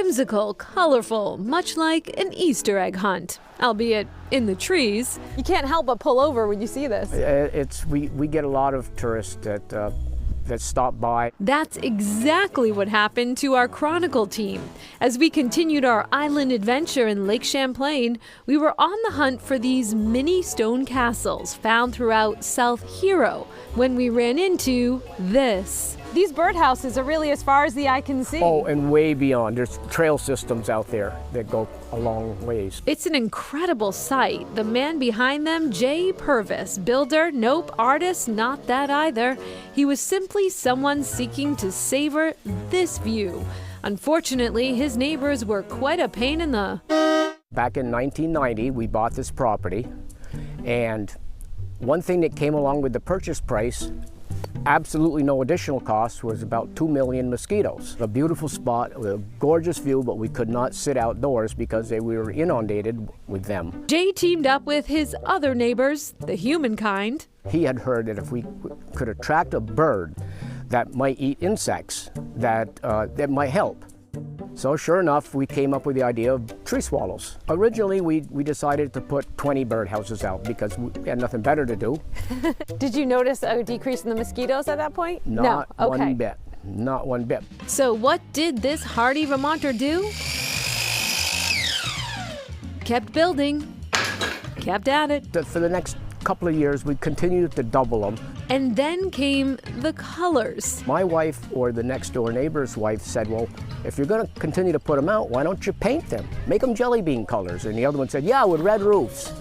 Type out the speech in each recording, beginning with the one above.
whimsical, colorful, much like an Easter egg hunt, albeit in the trees. You can't help but pull over when you see this. We get a lot of tourists that stop by. That's exactly what happened to our Chronicle team. As we continued our island adventure in Lake Champlain, we were on the hunt for these mini stone castles found throughout South Hero when we ran into this. These birdhouses are really as far as the eye can see. Oh, and way beyond. There's trail systems out there that go a long ways. It's an incredible sight. The man behind them, Jay Purvis, builder, nope, artist, not that either. He was simply someone seeking to savor this view. Unfortunately, his neighbors were quite a pain in the... Back in 1990, we bought this property, and one thing that came along with the purchase price, absolutely no additional cost, was about 2 million mosquitoes. A beautiful spot with a gorgeous view, but we could not sit outdoors because we were inundated with them. Jay teamed up with his other neighbors, the humankind. He had heard that if we could attract a bird that might eat insects, that might help. So sure enough, we came up with the idea of tree swallows. Originally, we decided to put 20 birdhouses out because we had nothing better to do. Did you notice a decrease in the mosquitoes at that point? Not one bit. Not one bit. So what did this hardy Vermonter do? Kept building, kept at it. For the next couple of years, we continued to double them. And then came the colors. My wife, or the next door neighbor's wife, said, well, if you're going to continue to put them out, why don't you paint them? Make them jelly bean colors. And the other one said, yeah, with red roofs.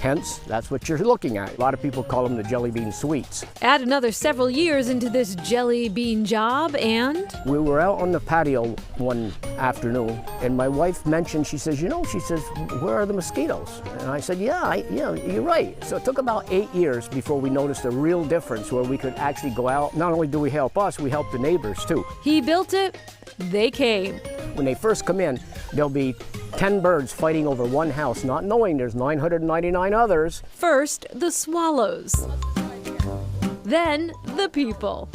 Hence, that's what you're looking at. A lot of people call them the jelly bean sweets. Add another several years into this jelly bean job and... We were out on the patio one afternoon, and my wife mentioned, she says, where are the mosquitoes? And I said, yeah, you're right. So it took about 8 years before we noticed a real difference where we could actually go out. Not only do we help us, we help the neighbors too. He built it, they came. When they first come in, there'll be 10 birds fighting over one house, not knowing there's 999 others. First, the swallows. Then, the people.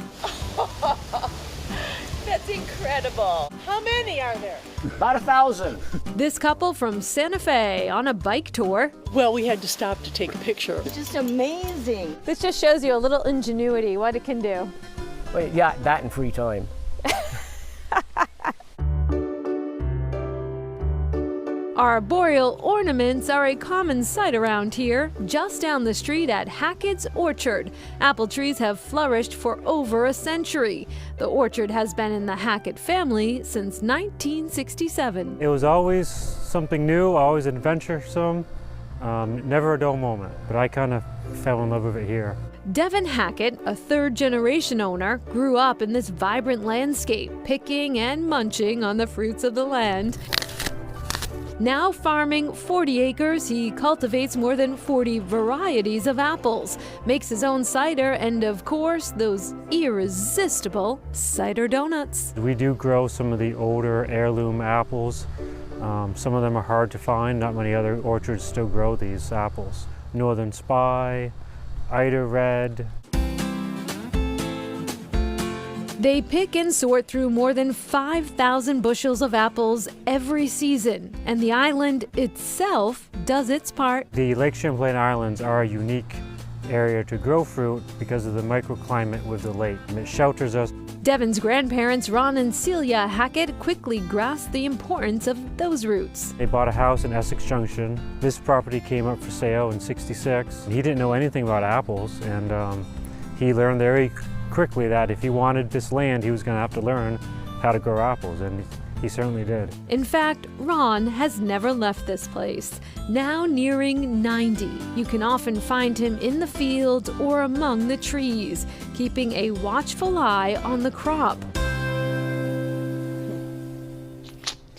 That's incredible. How many are there? About 1,000. This couple from Santa Fe on a bike tour. Well, we had to stop to take a picture. Just amazing. This just shows you a little ingenuity, what it can do. Wait, yeah, that in free time. Arboreal ornaments are a common sight around here. Just down the street at Hackett's Orchard, apple trees have flourished for over a century. The orchard has been in the Hackett family since 1967. It was always something new, always adventuresome, never a dull moment, but I kind of fell in love with it here. Devin Hackett, a third-generation owner, grew up in this vibrant landscape, picking and munching on the fruits of the land. Now farming 40 acres, he cultivates more than 40 varieties of apples, makes his own cider, and of course, those irresistible cider donuts. We do grow some of the older heirloom apples. Some of them are hard to find. Not many other orchards still grow these apples. Northern Spy, Ida Red. They pick and sort through more than 5,000 bushels of apples every season, and the island itself does its part. The Lake Champlain Islands are a unique area to grow fruit because of the microclimate with the lake, and it shelters us. Devin's grandparents, Ron and Celia Hackett, quickly grasped the importance of those roots. They bought a house in Essex Junction. This property came up for sale in '66. He didn't know anything about apples, and he learned very quickly that if he wanted this land, he was going to have to learn how to grow apples, and he certainly did. In fact, Ron has never left this place. Now nearing 90, you can often find him in the field or among the trees, keeping a watchful eye on the crop.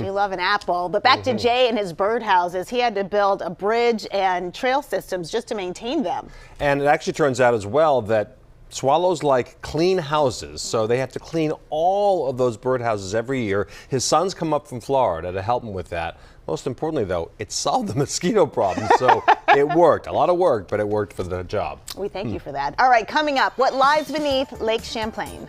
You love an apple, but back to Jay and his birdhouses. He had to build a bridge and trail systems just to maintain them. And it actually turns out as well that swallows like clean houses, so they have to clean all of those birdhouses every year. His sons come up from Florida to help him with that. Most importantly, though, it solved the mosquito problem, so it worked. A lot of work, but it worked for the job. We thank you for that. All right, coming up, what lies beneath Lake Champlain?